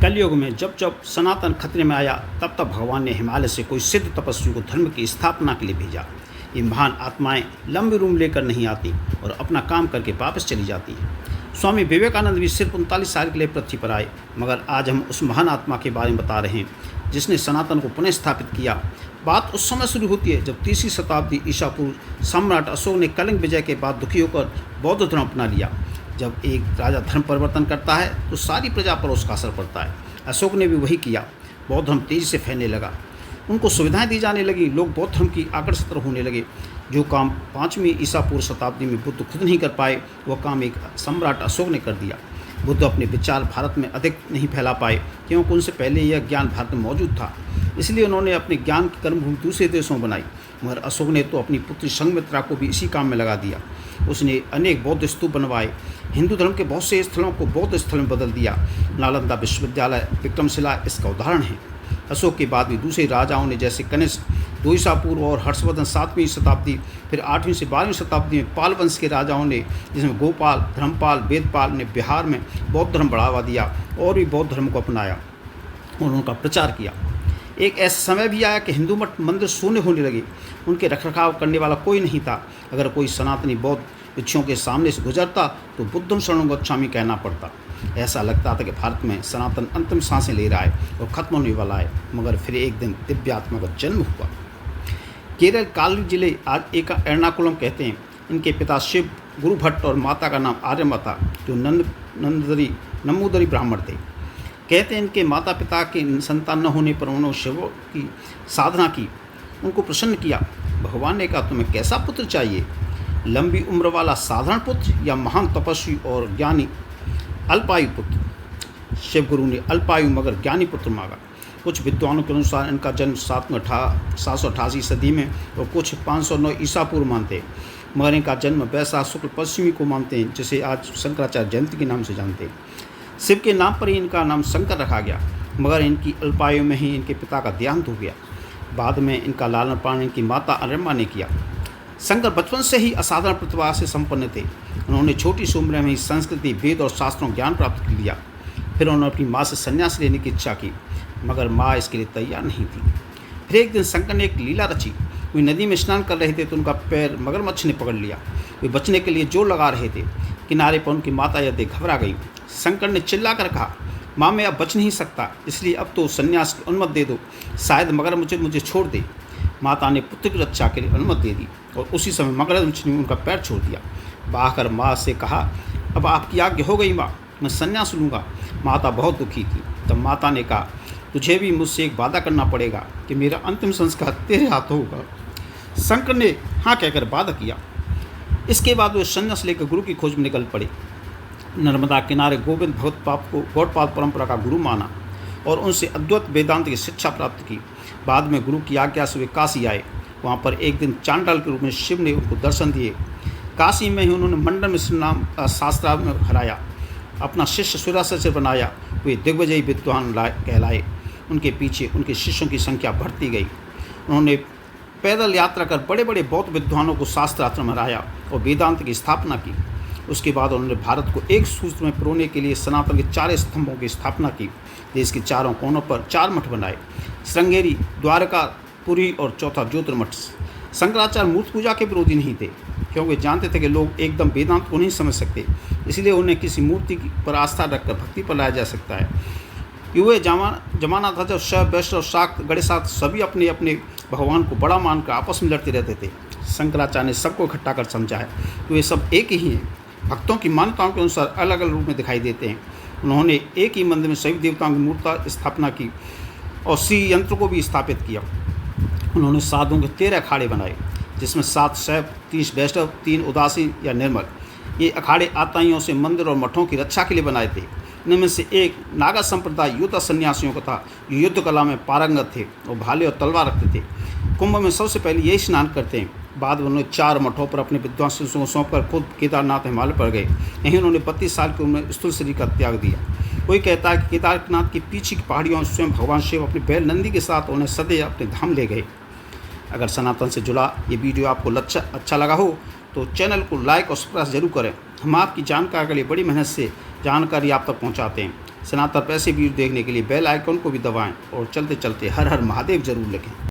कलयुग में जब जब सनातन खतरे में आया तब तब भगवान ने हिमालय से कोई सिद्ध तपस्वी को धर्म की स्थापना के लिए भेजा। ये महान आत्माएं लंबी रूम लेकर नहीं आती और अपना काम करके वापस चली जाती हैं। स्वामी विवेकानंद भी सिर्फ 39 साल के लिए पृथ्वी पर आए, मगर आज हम उस महान आत्मा के बारे में बता रहे हैं जिसने सनातन को पुनः स्थापित किया। बात उस समय शुरू होती है जब 3वीं शताब्दी ईसा पूर्व सम्राट अशोक ने कलिंग विजय के बाद दुखी होकर बौद्ध धर्म अपना लिया। जब एक राजा धर्म परिवर्तन करता है तो सारी प्रजा पर उसका असर पड़ता है। अशोक ने भी वही किया। बौद्ध धर्म तेजी से फैलने लगा, उनको सुविधाएं दी जाने लगी, लोग बौद्ध धर्म की आकर्षित होने लगे। जो काम 5वीं ईसा पूर्व शताब्दी में बुद्ध खुद नहीं कर पाए, वह काम एक सम्राट अशोक ने कर दिया। बुद्ध अपने विचार भारत में अधिक नहीं फैला पाए क्योंकि उनसे पहले यह ज्ञान भारत में मौजूद था, इसलिए उन्होंने अपने ज्ञान की कर्मभूमि दूसरे देशों में बनाई। मगर अशोक ने तो अपनी पुत्री संघमित्रा को भी इसी काम में लगा दिया। उसने अनेक बौद्ध स्तूप बनवाए, हिंदू धर्म के बहुत से स्थलों को बौद्ध स्थल में बदल दिया। नालंदा विश्वविद्यालय, विक्रमशिला इसका उदाहरण है। अशोक के बाद भी दूसरे राजाओं ने जैसे कनिष्क 2 ईसा पूर्व और हर्षवर्धन 7वीं शताब्दी, फिर 8वीं से 12वीं शताब्दी में पाल वंश के राजाओं ने, जिसमें गोपाल, धर्मपाल, वेदपाल ने बिहार में बौद्ध धर्म बढ़ावा दिया और भी बौद्ध धर्म को अपनाया और उनका प्रचार किया। एक ऐसा समय भी आया कि हिंदू मठ मंदिर शून्य होने लगे, उनके रखरखाव करने वाला कोई नहीं था। अगर कोई सनातनी बौद्ध भिक्षुओं के सामने से गुजरता तो बुद्धं शरणं गच्छामि कहना पड़ता। ऐसा लगता था कि भारत में सनातन अंतिम सांसें ले रहा है और खत्म होने वाला है। मगर फिर एक दिन दिव्य आत्मा का जन्म हुआ। केरल काली जिले आज एक एर्नाकुलम कहते हैं। इनके पिता शिव गुरु भट्ट और माता का नाम आर्यमाता, जो नंबूदरी ब्राह्मण थे। कहते हैं इनके माता पिता के संतान न होने पर उन्होंने शिव की साधना की, उनको प्रसन्न किया। भगवान ने कहा, तुम्हें कैसा पुत्र चाहिए? लंबी उम्र वाला साधारण पुत्र या महान तपस्वी और ज्ञानी अल्पायु पुत्र? शिव गुरु ने अल्पायु मगर ज्ञानी पुत्र मांगा। कुछ विद्वानों के अनुसार इनका जन्म 788 सदी में और कुछ 509 ईसा पूर्व मानते हैं। मगर इनका जन्म वैशाख शुक्ल पश्चिमी को मानते हैं, जिसे आज शंकराचार्य जयंती के नाम से जानते हैं। शिव के नाम पर ही इनका नाम शंकर रखा गया, मगर इनकी अल्पायु में ही इनके पिता का देहांत हो गया। बाद में इनका लालन पालन इनकी माता अनरमा ने किया। शंकर बचपन से ही असाधारण प्रतिभा से संपन्न थे। उन्होंने छोटी सी उम्र में ही संस्कृति, वेद और शास्त्रों ज्ञान प्राप्त कर लिया। फिर उन्होंने अपनी माँ से संन्यास लेने की इच्छा की, मगर माँ इसके लिए तैयार नहीं थी। फिर एक दिन शंकर ने एक लीला रची। वे नदी में स्नान कर रहे थे तो उनका पैर मगरमच्छ ने पकड़ लिया। वे बचने के लिए जोर लगा रहे थे। किनारे पर उनकी माता यह देख घबरा गई। शंकर ने चिल्ला कर कहा, माँ मैं अब बच नहीं सकता, इसलिए अब तो संन्यास की अनुमति दे दो, शायद मगरमच्छ मुझे छोड़ दे। माता ने पुत्र की रक्षा के लिए अनुमति दे दी और उसी समय मगरमच्छ ने उनका पैर छोड़ दिया। बहाकर माँ से कहा, अब आपकी आज्ञा हो गई माँ, मैं संन्यास लूँगा। माता बहुत दुखी थी। तब माता ने कहा, तुझे भी मुझसे एक वादा करना पड़ेगा कि मेरा अंतिम संस्कार तेरे हाथों होगा। शंकर ने हाँ कहकर वादा किया। इसके बाद वे संन्यास लेकर गुरु की खोज में निकल पड़े। नर्मदा किनारे गोविंद भगत पाप को गौड़पाद परंपरा का गुरु माना और उनसे अद्वैत वेदांत की शिक्षा प्राप्त की। बाद में गुरु की आज्ञा से वे काशी आए। वहाँ पर एक दिन चांडाल के रूप में शिव ने उनको दर्शन दिए। काशी में ही उन्होंने मंडन मिश्र नाम शास्त्रा में हराया, अपना शिष्य सुरासर बनाया। वे दिग्विजयी विद्वान कहलाए। उनके पीछे उनके शिष्यों की संख्या बढ़ती गई। उन्होंने पैदल यात्रा कर बड़े बड़े बौद्ध विद्वानों को शास्त्रार्थ में हराया और वेदांत की स्थापना की। उसके बाद उन्होंने भारत को एक सूत्र में पिरोने के लिए सनातन के 4 स्तंभों की स्थापना की। देश के चारों कोनों पर 4 मठ बनाए, श्रृंगेरी, द्वारका, पुरी और चौथा ज्योतिर्मठ। शंकराचार्य मूर्ति पूजा के विरोधी नहीं थे, क्योंकि वे जानते थे कि लोग एकदम वेदांत को नहीं समझ सकते, इसलिए उन्हें किसी मूर्ति पर आस्था रखकर भक्ति पर लाया जा सकता है। युवा जमाना था जब शैव, वैष्णव, शाक्त, गणेशाक्त सभी अपने अपने भगवान को बड़ा मानकर आपस में लड़ते रहते थे। शंकराचार्य ने सबको इकट्ठा कर समझाया कि वे सब एक ही हैं, भक्तों की मान्यताओं के अनुसार अलग अलग रूप में दिखाई देते हैं। उन्होंने एक ही मंदिर में सभी देवताओं की मूर्ति स्थापना की और श्री यंत्र को भी स्थापित किया। उन्होंने साधुओं के 13 अखाड़े बनाए, जिसमें 7 शैव, 30 वैष्णव, 3 उदासीन या निर्मल। ये अखाड़े आताइयों से मंदिर और मठों की रक्षा के लिए बनाए थे। इनमें से एक नागा संप्रदाय युद्ध सन्यासियों का था, जो युद्ध कला में पारंगत थे और भाले और तलवार रखते थे। कुंभ में सबसे पहले यही स्नान करते हैं। बाद में उन्होंने 4 मठों पर अपने विद्वान शिष्यों को सौंपकर खुद केदारनाथ हिमालय पर गए। यहीं उन्होंने 32 साल की उम्र में स्थूल शरीर का त्याग दिया। कोई कहता है कि केदारनाथ के पीछे की पहाड़ियों में स्वयं भगवान शिव अपने बैल नंदी के साथ उन्हें सदैव अपने धाम ले गए। अगर सनातन से जुड़ा ये वीडियो आपको अच्छा लगा हो तो चैनल को लाइक और सब्सक्राइब जरूर करें। हम आपकी जानकारी के लिए बड़ी मेहनत से जानकारी आप तक पहुंचाते हैं। सनातन पर ऐसे वीडियो देखने के लिए बेल आइकन को भी दबाएं और चलते चलते हर हर महादेव जरूर लिखें।